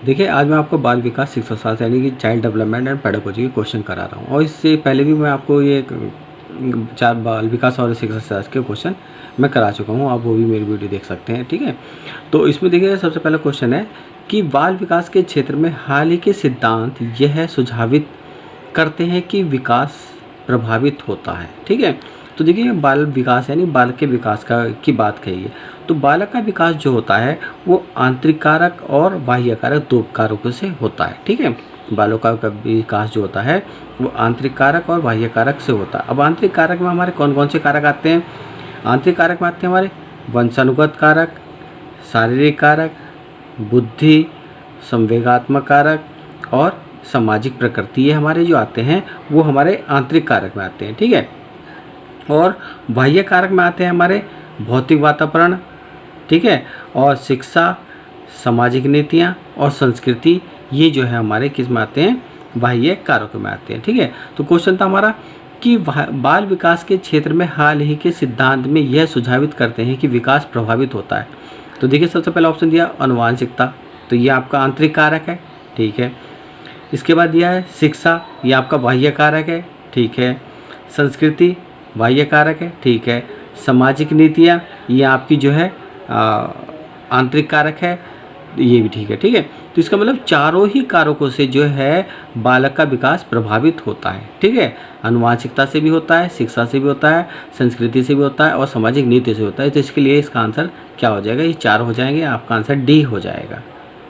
देखिए, आज मैं आपको बाल विकास शिक्षा शास्त्र यानी कि चाइल्ड डेवलपमेंट एंड पेडागोजी के क्वेश्चन करा रहा हूँ, और इससे पहले भी मैं आपको ये 4 बाल विकास और शिक्षा शास्त्र के क्वेश्चन मैं करा चुका हूँ। आप वो भी मेरी वीडियो देख सकते हैं, ठीक है। तो इसमें देखिए, सबसे पहला क्वेश्चन है कि बाल विकास के क्षेत्र में हाल ही के सिद्धांत यह सुझावित करते हैं कि विकास प्रभावित होता है, ठीक है। तो देखिए, बाल विकास यानी बालक के विकास की बात कही है। तो बालक का विकास जो होता है वो आंतरिक कारक और बाह्य कारक 2 कारकों से होता है, ठीक है। बालकों का विकास जो होता है वो आंतरिक कारक और बाह्य कारक से होता है। अब आंतरिक कारक में हमारे कौन कौन से कारक आते हैं? आंतरिक कारक में आते हैं हमारे वंशानुगत कारक, शारीरिक कारक, बुद्धि, संवेगात्मक कारक और सामाजिक प्रकृति। ये हमारे जो आते हैं वो हमारे आंतरिक कारक में आते हैं, ठीक है। और बाह्य कारक में आते हैं हमारे भौतिक वातावरण, ठीक है, और शिक्षा, सामाजिक नीतियाँ और संस्कृति। ये जो है हमारे किस में आते हैं? बाह्य कारकों में आते हैं, ठीक है। तो क्वेश्चन था हमारा कि बाल विकास के क्षेत्र में हाल ही के सिद्धांत में यह सुझावित करते हैं कि विकास प्रभावित होता है। तो देखिए, सबसे पहला ऑप्शन दिया आनुवांशिकता, तो ये आपका आंतरिक कारक है, ठीक है। इसके बाद दिया है शिक्षा, ये आपका बाह्य कारक है, ठीक है। संस्कृति बाह्य कारक है, ठीक है। सामाजिक नीतियाँ ये आपकी जो है आंतरिक कारक है, ये भी ठीक है, ठीक है। तो इसका मतलब चारों ही कारकों से जो है बालक का विकास प्रभावित होता है, ठीक है। आनुवांशिकता से भी होता है, शिक्षा से भी होता है, संस्कृति से भी होता है और सामाजिक नीति से होता है। तो इसके लिए इसका आंसर क्या हो जाएगा? ये 4 हो जाएंगे, आपका आंसर डी हो जाएगा,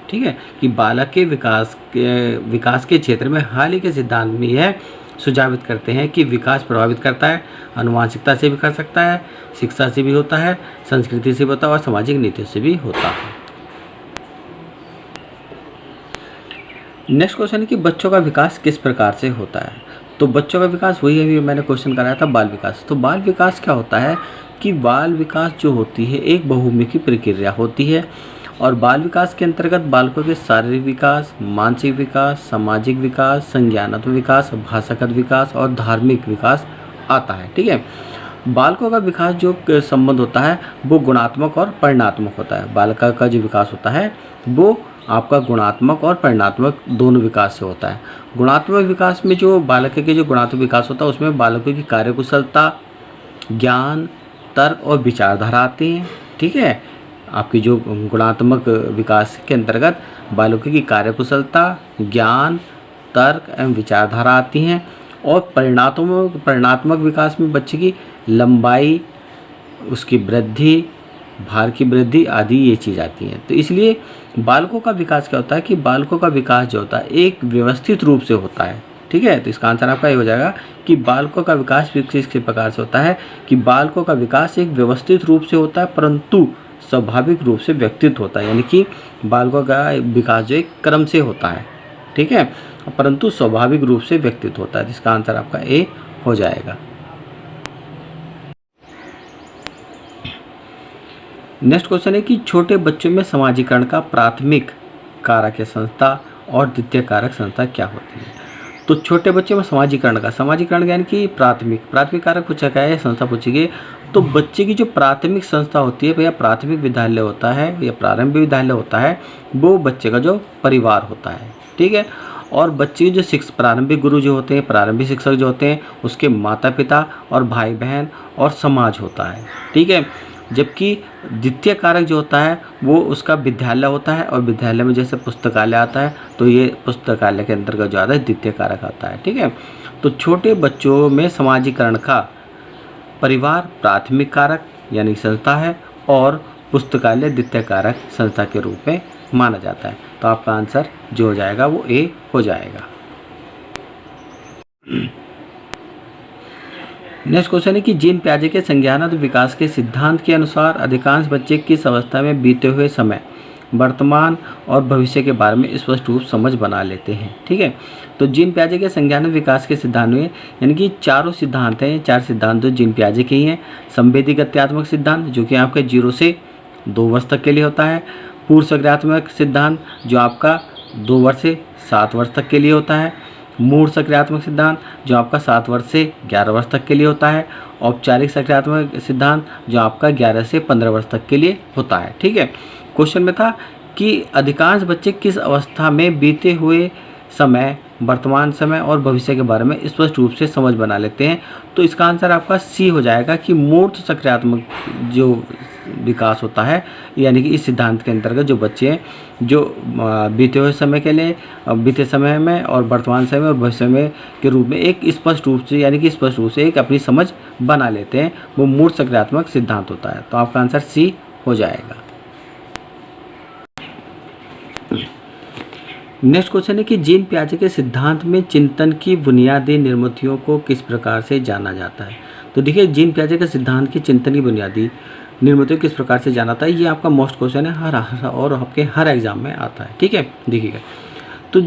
ठीक है। कि बालक के विकास के क्षेत्र में हाल ही के सिद्धांत में यह सुझावित करते हैं कि विकास प्रभावित करता है। आनुवांशिकता से भी कर सकता है, शिक्षा से भी होता है, संस्कृति से भी होता है और सामाजिक नीतियों से भी होता है। नेक्स्ट क्वेश्चन है कि बच्चों का विकास किस प्रकार से होता है? तो बच्चों का विकास वही अभी मैंने क्वेश्चन कराया था, बाल विकास। तो बाल विकास क्या होता है कि बाल विकास जो होती है एक बहुमुखी प्रक्रिया होती है, और बाल विकास के अंतर्गत बालकों के शारीरिक विकास, मानसिक विकास, सामाजिक विकास, संज्ञानात्मक विकास, भाषागत विकास और धार्मिक विकास आता है, ठीक है। बालकों का विकास जो संबंध होता है वो गुणात्मक और परिणात्मक होता है। बालक का जो विकास होता है वो आपका गुणात्मक और परिणात्मक दोनों विकास से होता है। गुणात्मक विकास में जो बालक के जो गुणात्मक विकास होता है उसमें बालकों की कार्यकुशलता, ज्ञान, तर्क और विचारधारा आती हैं, ठीक है। आपकी जो गुणात्मक विकास के अंतर्गत बालकों की कार्यकुशलता, ज्ञान, तर्क एवं विचारधारा आती हैं। और परिणात्मक विकास में बच्चे की लंबाई, उसकी वृद्धि, भार की वृद्धि आदि ये चीज़ आती हैं। तो इसलिए बालकों का विकास क्या होता है कि बालकों का विकास जो होता है एक व्यवस्थित रूप से होता है, ठीक है। तो इसका आंसर आपका ये हो जाएगा कि बालकों का विकास किस प्रकार से होता है कि बालकों का विकास एक व्यवस्थित रूप से होता है परंतु स्वाभाविक रूप से व्यक्तित होता है। यानी कि बालकों का विकास जो एक क्रम से होता है, ठीक है, परंतु स्वाभाविक रूप से व्यक्तित होता है। इसका आंसर आपका ए हो जाएगा। नेक्स्ट क्वेश्चन है कि छोटे बच्चों में समाजीकरण का प्राथमिक कारक या संस्था और द्वितीय कारक संस्था क्या होती है? तो छोटे बच्चों में समाजीकरण यानी कि प्राथमिक कारक पूछा गया है, संस्था पूछी गई। तो बच्चे की जो प्राथमिक संस्था होती है या प्राथमिक विद्यालय होता है या प्रारंभिक विद्यालय होता है वो बच्चे का जो परिवार होता है, ठीक है। और बच्चे की जो प्रारंभिक गुरु जो होते हैं, प्रारंभिक शिक्षक जो होते हैं उसके माता पिता और भाई बहन और समाज होता है, ठीक है। जबकि द्वितीय कारक जो होता है वो उसका विद्यालय होता है, और विद्यालय में जैसे पुस्तकालय आता है तो ये पुस्तकालय के अंतर्गत जो आता है द्वितीय कारक आता है, ठीक है। तो छोटे बच्चों में समाजीकरण का परिवार प्राथमिक कारक यानी संस्था है और पुस्तकालय द्वितीय कारक संस्था के रूप में माना जाता है। तो आपका आंसर जो हो जाएगा वो ए हो जाएगा। नेक्स्ट क्वेश्चन है कि जीन पियाजे के संज्ञानात्मक विकास के सिद्धांत के अनुसार अधिकांश बच्चे किस अवस्था में बीते हुए समय, वर्तमान और भविष्य के बारे में स्पष्ट रूप समझ बना लेते हैं, ठीक है। तो जीन पियाजे के संज्ञानात्मक विकास के सिद्धांत में यानी कि चारों सिद्धांत हैं, 4 सिद्धांत जो जीन पियाजे के ही हैं। संवेदी गत्यात्मक सिद्धांत जो कि आपके 0 से 2 वर्ष तक के लिए होता है। पूर्व सक्रियात्मक सिद्धांत जो आपका 2 वर्ष से 7 वर्ष तक के लिए होता है। मूल सक्रियात्मक सिद्धांत जो आपका 7 वर्ष से 11 वर्ष तक के लिए होता है। औपचारिक सक्रियात्मक सिद्धांत जो आपका 11 से 15 वर्ष तक के लिए होता है, ठीक है। क्वेश्चन में था कि अधिकांश बच्चे किस अवस्था में बीते हुए समय, वर्तमान समय और भविष्य के बारे में स्पष्ट रूप से समझ बना लेते हैं। तो इसका आंसर आपका सी हो जाएगा कि मूर्त सक्रियात्मक जो विकास होता है, यानी कि इस सिद्धांत के अंतर्गत जो बच्चे हैं जो बीते हुए समय के लिए, बीते समय में और वर्तमान समय और भविष्य में के रूप में एक स्पष्ट रूप से, यानी कि स्पष्ट रूप से एक अपनी समझ बना लेते हैं, वो मूर्त सक्रियात्मक सिद्धांत होता है। तो आपका आंसर सी हो जाएगा। नेक्स्ट क्वेश्चन है कि जीन पियाजे के सिद्धांत में चिंतन की बुनियादी निर्मितियों को किस प्रकार से जाना जाता है। तो देखिए, जीन पियाजे के सिद्धांत की चिंतन की बुनियादी निर्मितियों किस प्रकार से जाना जाता है, ये आपका मोस्ट क्वेश्चन है, हर और आपके हर एग्जाम में आता है। ठीक है, देखिएगा, तो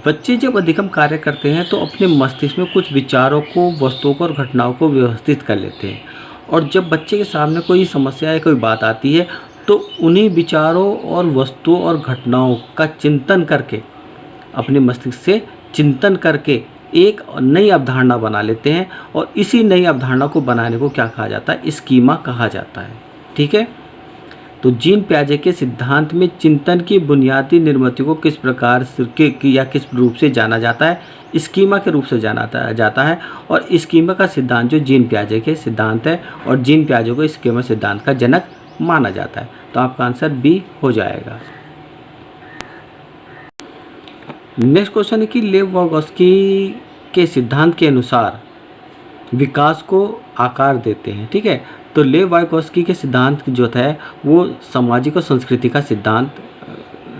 बच्चे जब अधिगम कार्य करते हैं तो अपने मस्तिष्क में कुछ विचारों को, वस्तुओं को और घटनाओं को व्यवस्थित कर लेते हैं, और जब बच्चे के सामने कोई समस्या या कोई बात आती है तो उन्हीं विचारों और वस्तुओं और घटनाओं का चिंतन करके, अपने मस्तिष्क से चिंतन करके एक नई अवधारणा बना लेते हैं, और इसी नई अवधारणा को बनाने को क्या कहा जाता है, स्कीमा कहा जाता है। ठीक है, तो जीन पियाजे के सिद्धांत में चिंतन की बुनियादी निर्मिति को किस प्रकार से या किस रूप से जाना जाता है, स्कीमा के रूप से जाना जाता है। और स्कीमा का सिद्धांत जो जीन पियाजे के सिद्धांत है, और जीन पियाजे को स्कीमा सिद्धांत का जनक माना जाता है। तो आपका आंसर बी हो जाएगा। नेक्स्ट क्वेश्चन है कि लेव वागोस्की के सिद्धांत के अनुसार विकास को आकार देते हैं। ठीक है, तो लेव वागोस्की के सिद्धांत जो था वो सामाजिक और संस्कृति का सिद्धांत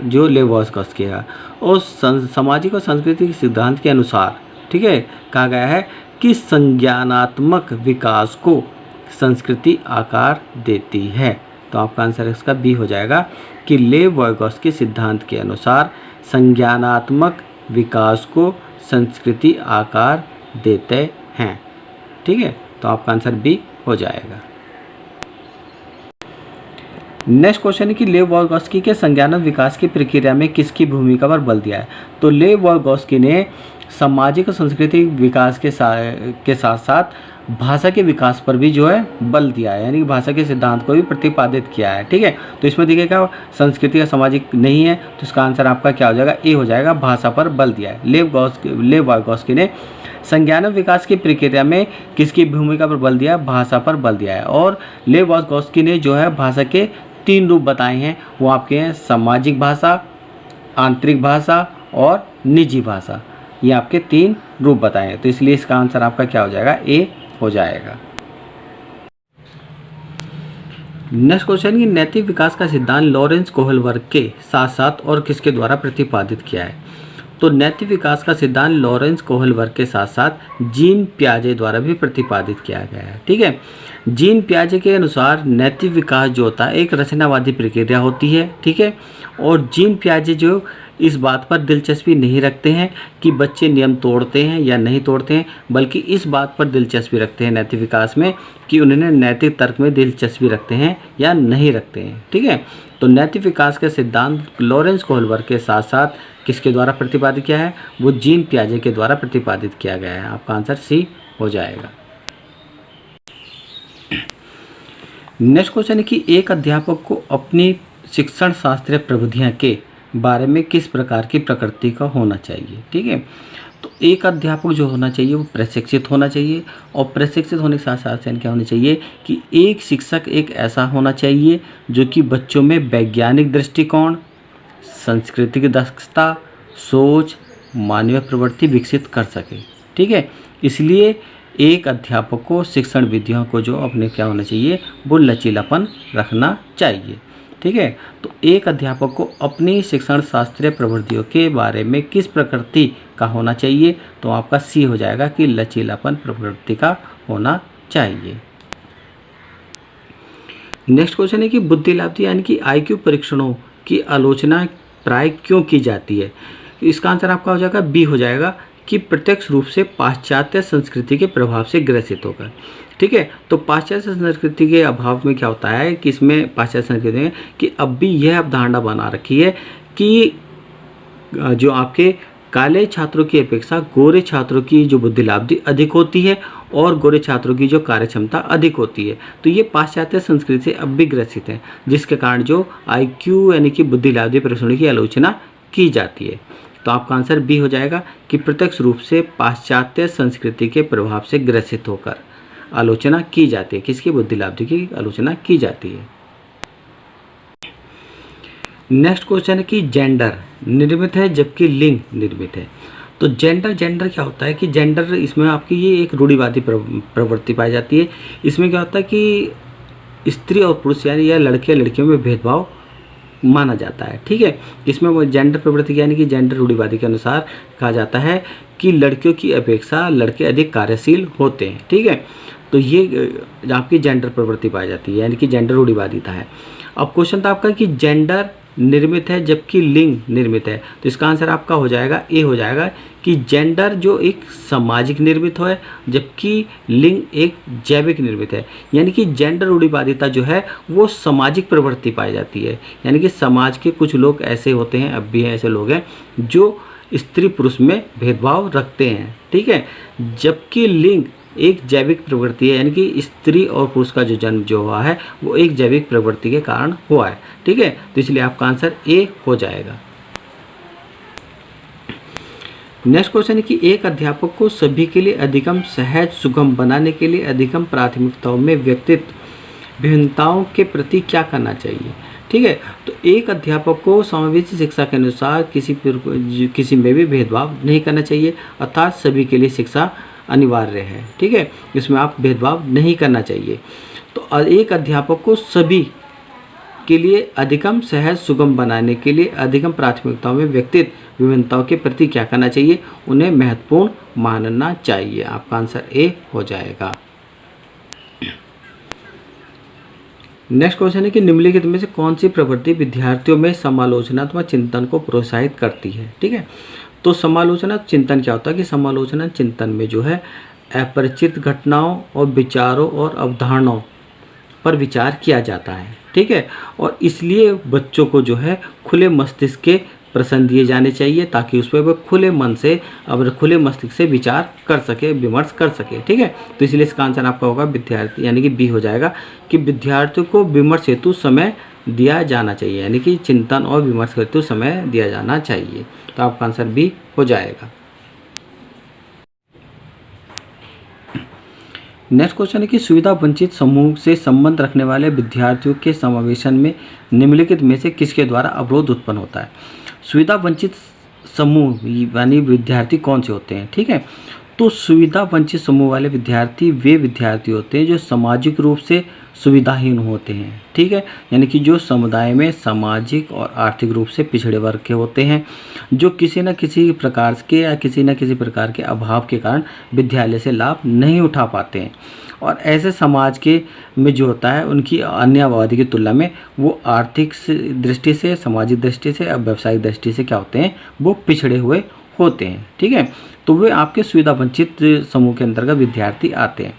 जो लेव वागोस्की है, और सामाजिक और सांस्कृतिक सिद्धांत के अनुसार, ठीक है, कहा गया है कि संज्ञानात्मक विकास को संस्कृति आकार देती है। तो आपका आंसर इसका बी हो जाएगा कि लेव वागोस्की सिद्धांत के अनुसार संज्ञानात्मक विकास को संस्कृति आकार देते हैं। ठीक है, तो आपका आंसर बी हो जाएगा। नेक्स्ट क्वेश्चन है कि लेव वागोस्की के संज्ञानात्मक विकास की प्रक्रिया में किसकी भूमिका पर बल दिया है। तो लेव वागोस्की ने सामाजिक और सांस्कृतिक विकास के साथ साथ भाषा के विकास पर भी जो है बल दिया है, यानी कि भाषा के सिद्धांत को भी प्रतिपादित किया है। ठीक है, तो इसमें देखिएगा संस्कृति या सामाजिक नहीं है, तो इसका आंसर आपका क्या हो जाएगा, ए हो जाएगा, भाषा पर बल दिया है। लेव वागोस्की ने संज्ञानात्मक विकास की प्रक्रिया में किसकी भूमिका पर बल दिया, भाषा पर बल दिया है। और लेव वागोस्की ने जो है भाषा के 3 रूप बताए हैं, वो आपके हैं सामाजिक भाषा, आंतरिक भाषा और निजी भाषा। ये आपके 3 रूप बताए हैं, तो इसलिए इसका आंसर आपका क्या हो जाएगा, ए हो जाएगा। नेक्स्ट क्वेश्चन की नैतिक विकास का सिद्धांत लॉरेंस कोहलबर्ग के साथ साथ और किसके द्वारा प्रतिपादित किया है। तो नैतिक विकास का सिद्धांत लॉरेंस कोहलबर्ग के साथ साथ जीन पियाजे द्वारा भी प्रतिपादित किया गया है। ठीक है, जीन पियाजे के अनुसार नैतिक विकास जो होता है एक रचनावादी प्रक्रिया होती है। ठीक है, और जीन पियाजे जो इस बात पर दिलचस्पी नहीं रखते हैं कि बच्चे नियम तोड़ते हैं या नहीं तोड़ते हैं, बल्कि इस बात पर दिलचस्पी रखते हैं नैतिक विकास में कि उन्हें नैतिक तर्क में दिलचस्पी रखते हैं या नहीं रखते हैं। ठीक है, तो नैतिक विकास के सिद्धांत लॉरेंस कोहलबर्ग के साथ साथ किसके द्वारा प्रतिपादित किया है, वो जीन पियाजे के द्वारा प्रतिपादित किया गया है। आपका आंसर सी हो जाएगा। नेक्स्ट क्वेश्चन है कि एक अध्यापक को अपनी शिक्षण शास्त्रीय प्रविधियां के बारे में किस प्रकार की प्रकृति का होना चाहिए। ठीक है, तो एक अध्यापक जो होना चाहिए वो प्रशिक्षित होना चाहिए, और प्रशिक्षित होने के साथ साथ क्या होना चाहिए कि एक शिक्षक एक ऐसा होना चाहिए जो कि बच्चों में वैज्ञानिक दृष्टिकोण, सांस्कृतिक दक्षता, सोच, मानवीय प्रवृत्ति विकसित कर सके। ठीक है, इसलिए एक अध्यापक को शिक्षण विधियों को जो अपने क्या होना चाहिए, वो लचीलापन रखना चाहिए। ठीक है, तो एक अध्यापक को अपनी शिक्षण शास्त्रीय प्रवृत्तियों के बारे में किस प्रकृति का होना चाहिए, तो आपका सी हो जाएगा कि लचीलापन प्रवृत्ति का होना चाहिए। नेक्स्ट क्वेश्चन है कि बुद्धिलाप्ति यानी कि IQ परीक्षणों की आलोचना प्राय क्यों की जाती है। इसका आंसर आपका हो जाएगा बी हो जाएगा कि प्रत्यक्ष रूप से पाश्चात्य संस्कृति के प्रभाव से ग्रसित होकर। ठीक है, तो पाश्चात्य संस्कृति के अभाव में क्या होता है कि इसमें पाश्चात्य संस्कृति में कि अब भी यह अवधारणा बना रखी है कि जो आपके काले छात्रों की अपेक्षा गोरे छात्रों की जो बुद्धिलाब्धि अधिक होती है और गोरे छात्रों की जो कार्य क्षमता अधिक होती है। तो ये पाश्चात्य संस्कृति से अब भी ग्रसित है, जिसके कारण जो IQ यानी कि बुद्धिलाब्धि परीक्षणों की आलोचना की जाती है। तो आपका आंसर बी हो जाएगा कि प्रत्यक्ष रूप से पाश्चात्य संस्कृति के प्रभाव से ग्रसित होकर आलोचना की जाती है। किसकी? बुद्धिलाब्धि की आलोचना की जाती है। नेक्स्ट क्वेश्चन है कि जेंडर निर्मित है जबकि लिंग निर्मित है। तो जेंडर क्या होता है कि जेंडर, इसमें आपकी ये एक रूढ़िवादी प्रवृत्ति पाई जाती है। इसमें क्या होता है कि स्त्री और पुरुष यानी या लड़के लड़कियों में भेदभाव माना जाता है। ठीक है, इसमें वो जेंडर प्रवृत्ति यानी कि जेंडर रूढ़िवादी के अनुसार कहा जाता है कि लड़कियों की अपेक्षा लड़के अधिक कार्यशील होते हैं। ठीक है, तो ये आपकी जेंडर प्रवृत्ति पाई जाती है यानी कि जेंडर रूढ़िवादिता है। अब क्वेश्चन था आपका कि जेंडर निर्मित है जबकि लिंग निर्मित है। तो इसका आंसर आपका हो जाएगा ए हो जाएगा कि जेंडर जो एक सामाजिक निर्मित है जबकि लिंग एक जैविक निर्मित है। यानी कि जेंडर रूढ़िवादिता जो है वो सामाजिक प्रवृत्ति पाई जाती है। यानी कि समाज के कुछ लोग ऐसे होते हैं, अब भी ऐसे लोग हैं जो स्त्री पुरुष में भेदभाव रखते हैं। ठीक है, जबकि लिंग एक जैविक प्रवृत्ति है यानी कि स्त्री और पुरुष का जो जन्म जो हुआ है वो एक जैविक प्रवृत्ति के कारण हुआ है। ठीक है, तो इसलिए आपका आंसर ए हो जाएगा। नेक्स्ट क्वेश्चन है कि एक अध्यापक को सभी के लिए अधिगम सहज सुगम बनाने के लिए अधिगम प्राथमिकताओं में व्यक्तित्व भिन्नताओं के प्रति क्या करना चाहिए। ठीक है, तो एक अध्यापक को समावेशी शिक्षा के अनुसार किसी में भी भेदभाव नहीं करना चाहिए, अर्थात सभी के लिए शिक्षा अनिवार्य है। ठीक है, इसमें आप भेदभाव नहीं करना चाहिए। तो एक अध्यापक को सभी के लिए अधिगम सहज सुगम बनाने के लिए अधिगम प्राथमिकताओं में व्यक्तित्व विभिन्नताओं के प्रति क्या करना चाहिए, उन्हें महत्वपूर्ण मानना चाहिए। आपका आंसर ए हो जाएगा। नेक्स्ट क्वेश्चन है कि निम्नलिखित में से कौन सी प्रवृत्ति विद्यार्थियों में समालोचनात्मक चिंतन को प्रोत्साहित करती है। ठीक है, तो समालोचना चिंतन क्या होता है कि समालोचना चिंतन में जो है अपरिचित घटनाओं और विचारों और अवधारणाओं पर विचार किया जाता है। ठीक है, और इसलिए बच्चों को जो है खुले मस्तिष्क के प्रश्न दिए जाने चाहिए ताकि उस पर वह खुले मन से और खुले मस्तिष्क से विचार कर सके, विमर्श कर सके। ठीक है, तो इसलिए इसका आंसर आपका होगा विद्यार्थी यानी कि बी हो जाएगा कि विद्यार्थियों को विमर्श हेतु समय दिया जाना चाहिए, यानी कि चिंतन और विमर्श हेतु समय दिया जाना चाहिए। तो आपका आंसर बी हो जाएगा। नेक्स्ट क्वेश्चन है कि सुविधा वंचित समूह से संबंध रखने वाले विद्यार्थियों के समावेशन में निम्नलिखित में से किसके द्वारा अवरोध उत्पन्न होता है। सुविधा वंचित समूह यानी विद्यार्थी कौन से होते हैं। ठीक है, तो सुविधा वंचित समूह वाले विद्यार्थी वे विद्यार्थी होते हैं जो सामाजिक रूप से सुविधाहीन होते हैं। ठीक है, यानी कि जो समुदाय में सामाजिक और आर्थिक रूप से पिछड़े वर्ग के होते हैं, जो किसी न किसी प्रकार के या किसी न किसी प्रकार के अभाव के कारण विद्यालय से लाभ नहीं उठा पाते हैं। और ऐसे समाज के में जो होता है उनकी अन्य आबादी की तुलना में वो आर्थिक दृष्टि से, सामाजिक दृष्टि से और व्यावसायिक दृष्टि से क्या होते हैं, वो पिछड़े हुए होते हैं। ठीक है, तो वे आपके सुविधा वंचित समूह के अंतर्गत विद्यार्थी आते हैं।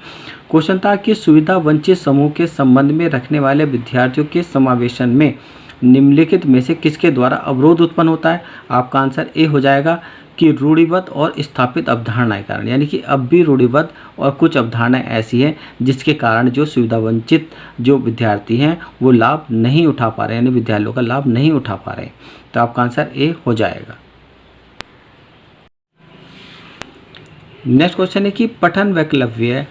क्वेश्चन था कि सुविधा वंचित समूह के संबंध में रखने वाले विद्यार्थियों के समावेशन में निम्नलिखित में से किसके द्वारा अवरोध उत्पन्न होता है। आपका आंसर ए हो जाएगा कि रूढ़िबद्ध और स्थापित अवधारणाएं कारण, यानी कि अब भी रूढ़िबद्ध और कुछ अवधारणाएं ऐसी हैं जिसके कारण जो सुविधा वंचित जो विद्यार्थी हैं वो लाभ नहीं उठा पा रहे हैं, यानी विद्यालयों का लाभ नहीं उठा पा रहे हैं। तो आपका आंसर ए हो जाएगा। नेक्स्ट क्वेश्चन है कि पठन वैकल्प्य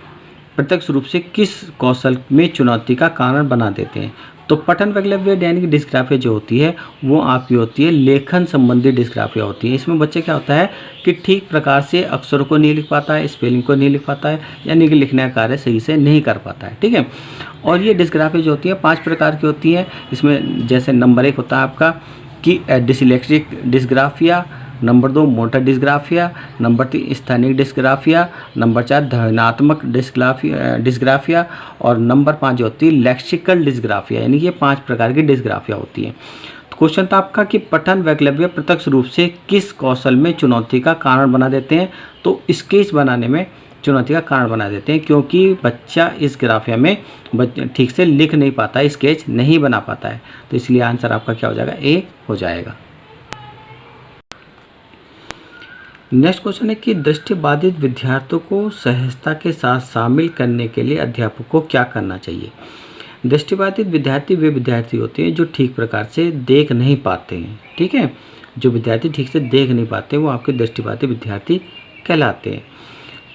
प्रत्यक्ष रूप से किस कौशल में चुनौती का कारण बना देते हैं। तो पठन वैकल्प्य यानी कि डिस्ग्राफिया जो होती है वो आपकी होती है लेखन संबंधी डिस्ग्राफिया होती है। इसमें बच्चे क्या होता है कि ठीक प्रकार से अक्षरों को नहीं लिख पाता है, स्पेलिंग को नहीं लिख पाता है, यानी कि लिखने का कार्य सही से नहीं कर पाता है। ठीक है, और ये डिस्ग्राफिया जो होती है 5 प्रकार की होती है। इसमें जैसे नंबर 1 होता है आपका कि dyslexic dysgraphia, number 2 motor dysgraphia, number 3 स्थानिक डिस्ग्राफिया, नंबर 4 ध्वन्यात्मक डिस्ग्राफिया और नंबर 5 जो होती है लेक्सिकल डिस्ग्राफिया, यानी ये 5 प्रकार की डिस्ग्राफिया होती है। तो क्वेश्चन था आपका कि पठन वैकल्प्य प्रत्यक्ष रूप से किस कौशल में चुनौती का कारण बना देते हैं। तो स्केच बनाने में चुनौती का कारण बना देते हैं, क्योंकि बच्चा इस ग्राफिया में ठीक से लिख नहीं पाता है, स्केच नहीं बना पाता है। तो इसलिए आंसर आपका क्या हो जाएगा, ए हो जाएगा। नेक्स्ट क्वेश्चन है कि दृष्टिबाधित विद्यार्थियों को सहजता के साथ शामिल करने के लिए अध्यापक को क्या करना चाहिए। दृष्टिबाधित विद्यार्थी वे विद्यार्थी होते हैं जो ठीक प्रकार से देख नहीं पाते हैं। ठीक है, जो विद्यार्थी ठीक से देख नहीं पाते वो आपके दृष्टिबाधित विद्यार्थी कहलाते हैं,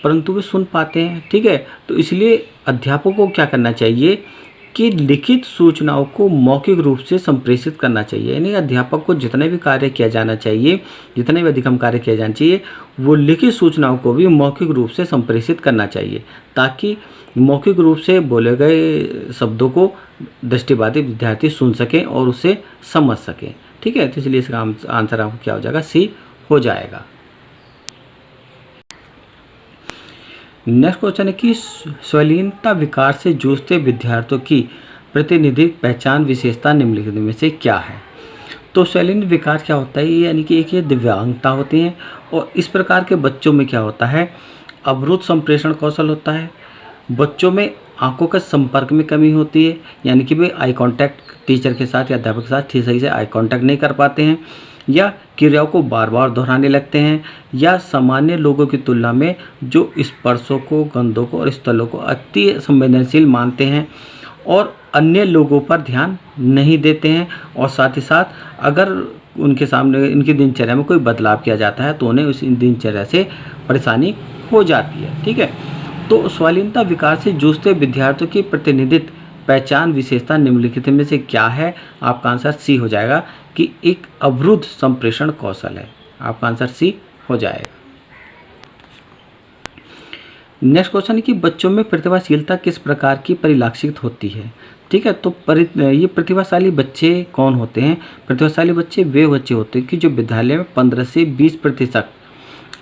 परंतु वे सुन पाते हैं। ठीक है, तो इसलिए अध्यापकों को क्या करना चाहिए कि लिखित सूचनाओं को मौखिक रूप से संप्रेषित करना चाहिए। यानी अध्यापक को जितने भी कार्य किया जाना चाहिए, जितने भी अधिगम कार्य किया जाना चाहिए, वो लिखित सूचनाओं को भी मौखिक रूप से संप्रेषित करना चाहिए, ताकि मौखिक रूप से बोले गए शब्दों को दृष्टिबाधित विद्यार्थी सुन सकें और उसे समझ सकें। ठीक है, तो इसलिए इसका आंसर आपको क्या हो जाएगा, सी हो जाएगा। नेक्स्ट क्वेश्चन है कि स्वलीनता विकार से जूझते विद्यार्थियों की प्रतिनिधिक पहचान विशेषता निम्नलिखित में से क्या है। तो स्वलीन विकार क्या होता है, यानी कि एक ये दिव्यांगता होती है, और इस प्रकार के बच्चों में क्या होता है, अवरुद्ध संप्रेषण कौशल होता है। बच्चों में आंखों के संपर्क में कमी होती है, यानी कि वे आई कांटेक्ट टीचर के साथ या अध्यापक के साथ ठीक सही से आई कांटेक्ट नहीं कर पाते हैं, या क्रियाओं को बार बार दोहराने लगते हैं, या सामान्य लोगों की तुलना में जो स्पर्शों को, गंधों को और स्थलों को अति संवेदनशील मानते हैं और अन्य लोगों पर ध्यान नहीं देते हैं, और साथ ही साथ अगर उनके सामने इनकी दिनचर्या में कोई बदलाव किया जाता है तो उन्हें उस दिनचर्या से परेशानी हो जाती है। ठीक है, तो स्वलीनता विकार से जूझते विद्यार्थियों की प्रतिनिधित्व पहचान विशेषता निम्नलिखित में से क्या है। आपका आंसर सी हो जाएगा कि एक अवरुद्ध संप्रेषण कौशल है। आपका आंसर सी हो जाएगा। नेक्स्ट क्वेश्चन है कि बच्चों में प्रतिभाशीलता किस प्रकार की परिलक्षित होती है। ठीक है, तो ये प्रतिभाशाली बच्चे कौन होते हैं। प्रतिभाशाली बच्चे वे बच्चे होते हैं कि जो विद्यालय में 15 से 20%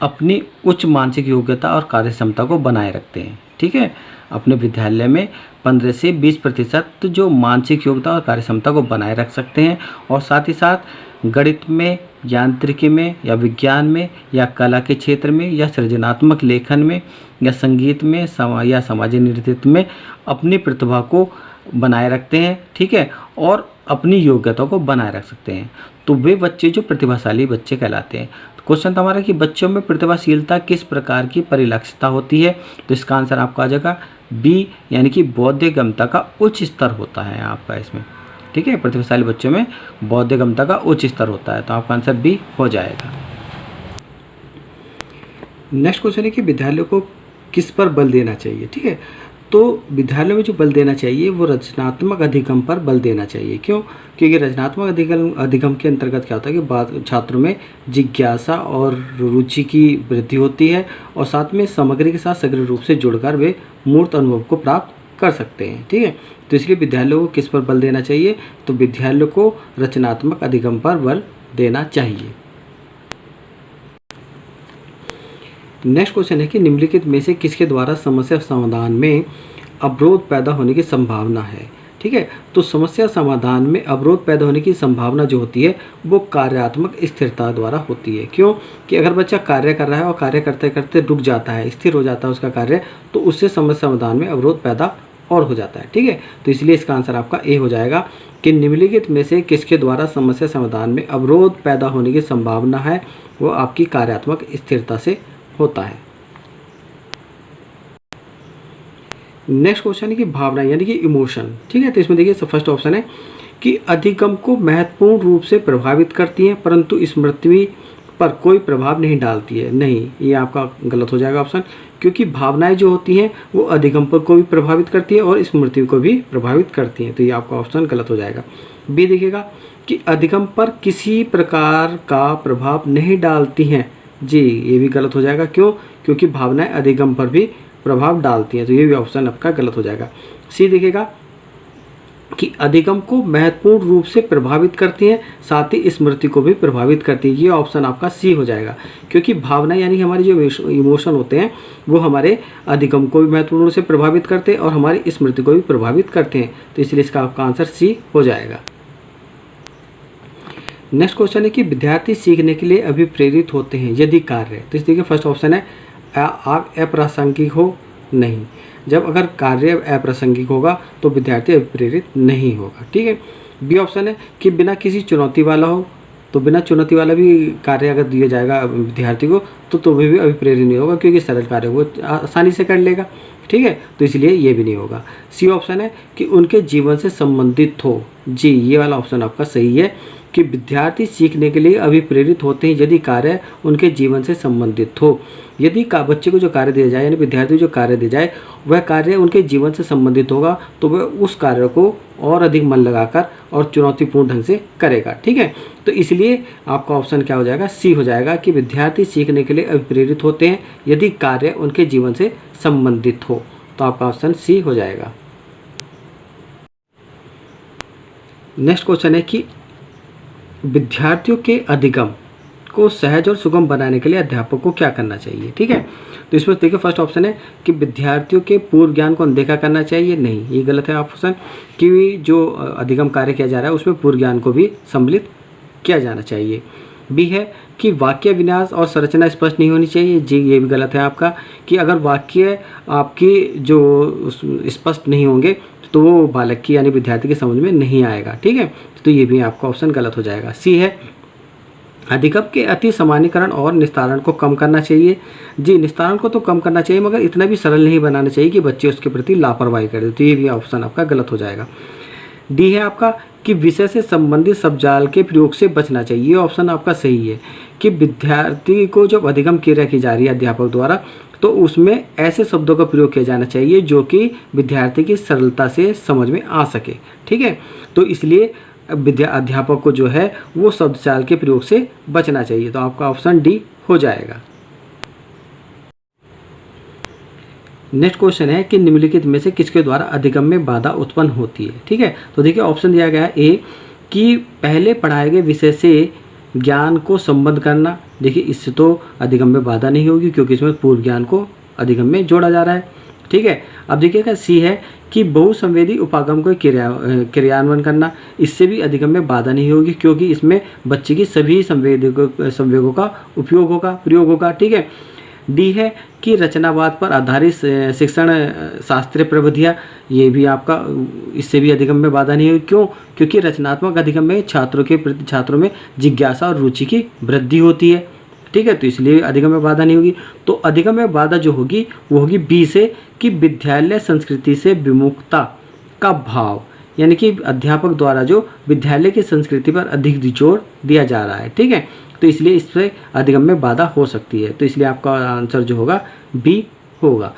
अपनी उच्च मानसिक योग्यता और कार्यक्षमता को बनाए रखते हैं। ठीक है, अपने विद्यालय में 15 से 20% जो मानसिक योग्यता और कार्यक्षमता को बनाए रख सकते हैं, और साथ ही साथ गणित में, यांत्रिकी में, या विज्ञान में, या कला के क्षेत्र में, या सृजनात्मक लेखन में, या संगीत में, या सामाजिक नेतृत्व में अपनी प्रतिभा को बनाए रखते हैं। ठीक है, और अपनी योग्यता को बनाए रख सकते हैं, तो वे बच्चे जो प्रतिभाशाली बच्चे कहलाते हैं। क्वेश्चन था हमारा कि बच्चों में प्रतिभाशीलता किस प्रकार की परिलक्षितता होती है। तो इसका आंसर आपका आ जाएगा बी, यानी कि बौद्धिकमता का उच्च स्तर होता है आपका इसमें। ठीक है, प्रतिभाशाली बच्चों में बौद्धिकमता का उच्च स्तर होता है, तो आपका आंसर बी हो जाएगा। नेक्स्ट क्वेश्चन है कि विद्यालयों को किस पर बल देना चाहिए। ठीक है, तो विद्यालयों में जो बल देना चाहिए वो रचनात्मक अधिगम पर बल देना चाहिए। क्यों? क्योंकि रचनात्मक अधिगम के अंतर्गत क्या होता है कि छात्रों में जिज्ञासा और रुचि की वृद्धि होती है, और साथ में सामग्री के साथ सक्रिय रूप से जुड़कर वे मूर्त अनुभव को प्राप्त कर सकते हैं। ठीक है, तो इसलिए विद्यालयों को किस पर बल देना चाहिए, तो विद्यालयों को रचनात्मक अधिगम पर बल देना चाहिए। नेक्स्ट क्वेश्चन है कि निम्नलिखित में से किसके द्वारा समस्या समाधान में अवरोध पैदा होने की संभावना है। ठीक है, तो समस्या समाधान में अवरोध पैदा होने की संभावना जो होती है वो कार्यात्मक स्थिरता द्वारा होती है। क्यों? कि अगर बच्चा कार्य कर रहा है और कार्य करते करते रुक जाता है, स्थिर हो जाता है उसका कार्य, तो उससे समस्या समाधान में अवरोध पैदा और हो जाता है। ठीक है, तो इसलिए इसका आंसर आपका ए हो जाएगा कि निम्नलिखित में से किसके द्वारा समस्या समाधान में अवरोध पैदा होने की संभावना है, वो आपकी कार्यात्मक स्थिरता से होता है। नेक्स्ट क्वेश्चन है कि भावना यानी कि इमोशन। ठीक है, तो इसमें देखिए फर्स्ट ऑप्शन है कि अधिगम को महत्वपूर्ण रूप से प्रभावित करती है परंतु स्मृति पर कोई प्रभाव नहीं डालती है। नहीं, ये आपका गलत हो जाएगा ऑप्शन, क्योंकि भावनाएं जो होती हैं वो अधिगम पर को भी प्रभावित करती है और स्मृति को भी प्रभावित करती हैं, तो ये आपका ऑप्शन गलत हो जाएगा। बी देखिएगा कि अधिगम पर किसी प्रकार का प्रभाव नहीं डालती हैं। जी, ये भी गलत हो जाएगा। क्यों? क्योंकि भावनाएं अधिगम पर भी प्रभाव डालती हैं, तो ये भी ऑप्शन आपका गलत हो जाएगा। सी देखिएगा कि अधिगम को महत्वपूर्ण रूप से प्रभावित करती हैं, साथ ही स्मृति को भी प्रभावित करती है। ये ऑप्शन आपका सी हो जाएगा, क्योंकि भावना यानी हमारे जो इमोशन होते हैं वो हमारे अधिगम को भी महत्वपूर्ण रूप से प्रभावित करते हैं और हमारी स्मृति को भी प्रभावित करते हैं, तो इसलिए इसका आपका आंसर सी हो जाएगा। नेक्स्ट क्वेश्चन है कि विद्यार्थी सीखने के लिए अभिप्रेरित होते हैं यदि कार्य, तो इस देखिए फर्स्ट ऑप्शन है अप्रासंगिक हो। नहीं, जब अगर कार्य अप्रासंगिक होगा तो विद्यार्थी अभिप्रेरित नहीं होगा। ठीक है, बी ऑप्शन है कि बिना किसी चुनौती वाला हो। तो बिना चुनौती वाला भी कार्य अगर दिया जाएगा विद्यार्थी को तो भी अभिप्रेरित नहीं होगा, क्योंकि सरल कार्य वो आसानी से कर लेगा। ठीक है, तो इसलिए ये भी नहीं होगा। सी ऑप्शन है कि उनके जीवन से संबंधित हो। जी, ये वाला ऑप्शन आपका सही है कि विद्यार्थी सीखने के लिए अभिप्रेरित होते हैं यदि कार्य उनके जीवन से संबंधित हो। यदि बच्चे को जो कार्य दिया जाए, यानी विद्यार्थी को जो कार्य दिया जाए, वह कार्य उनके जीवन से संबंधित होगा, तो वह उस कार्य को और अधिक मन लगाकर और चुनौतीपूर्ण ढंग से करेगा। ठीक है, तो इसलिए आपका ऑप्शन क्या हो जाएगा, सी हो जाएगा कि विद्यार्थी सीखने के लिए अभिप्रेरित होते हैं यदि कार्य उनके जीवन से संबंधित हो। तो आपका ऑप्शन सी हो जाएगा। नेक्स्ट क्वेश्चन है कि विद्यार्थियों के अधिगम को सहज और सुगम बनाने के लिए अध्यापक को क्या करना चाहिए। ठीक है, तो इसमें देखिए फर्स्ट ऑप्शन है कि विद्यार्थियों के पूर्व ज्ञान को अनदेखा करना चाहिए। नहीं, ये गलत है ऑप्शन, कि जो अधिगम कार्य किया जा रहा है उसमें पूर्व ज्ञान को भी सम्मिलित किया जाना चाहिए। बी है कि वाक्य विन्यास और संरचना स्पष्ट नहीं होनी चाहिए। जी, ये भी गलत है आपका, कि अगर वाक्य आपकी जो स्पष्ट नहीं होंगे तो वो बालक की यानी विद्यार्थी के समझ में नहीं आएगा। ठीक है, तो ये भी आपका ऑप्शन गलत हो जाएगा। सी है अधिगम के अति सामान्यीकरण और निस्तारण को कम करना चाहिए। जी, निस्तारण को तो कम करना चाहिए, मगर इतना भी सरल नहीं बनाना चाहिए कि बच्चे उसके प्रति लापरवाही करें। तो ये भी ऑप्शन आपका गलत हो जाएगा। डी है आपका कि विषय से संबंधित शब्दजाल के प्रयोग से बचना चाहिए। ये ऑप्शन आपका सही है कि विद्यार्थी को जब अधिगम क्रिया की जा रही है अध्यापक द्वारा, तो उसमें ऐसे शब्दों का प्रयोग किया जाना चाहिए जो कि विद्यार्थी की सरलता से समझ में आ सके। ठीक है, तो इसलिए अध्यापक को जो है वो शब्दजाल के प्रयोग से बचना चाहिए। तो आपका ऑप्शन डी हो जाएगा। नेक्स्ट क्वेश्चन है कि निम्नलिखित में से किसके द्वारा अधिगम में बाधा उत्पन्न होती है। ठीक है, तो देखिए ऑप्शन दिया गया है ए कि पहले पढ़ाए गए विषय से ज्ञान को संबद्ध करना। देखिए इससे तो अधिगम में बाधा नहीं होगी, क्योंकि इसमें पूर्व ज्ञान को अधिगम में जोड़ा जा रहा है। ठीक है, अब देखिएगा सी है कि बहुसंवेदी उपागम को क्रियान्वयन करना। इससे भी अधिगम में बाधा नहीं होगी, क्योंकि इसमें बच्चे की सभी संवेगों का उपयोग होगा, प्रयोग होगा। ठीक है, डी है कि रचनावाद पर आधारित शिक्षण शास्त्रीय प्रविधियाँ। ये भी आपका, इससे भी अधिगम में बाधा नहीं होगी। क्यों? क्योंकि रचनात्मक अधिगम में छात्रों में जिज्ञासा और रुचि की वृद्धि होती है। ठीक है, तो इसलिए अधिगम में बाधा नहीं होगी। तो अधिगम में बाधा जो होगी वो होगी बी से, कि विद्यालय संस्कृति से विमुखता का भाव, यानी कि अध्यापक द्वारा जो विद्यालय की संस्कृति पर अधिक जोर दिया जा रहा है। ठीक है, तो इसलिए इससे अधिगम में बाधा हो सकती है। तो इसलिए आपका आंसर जो होगा बी होगा।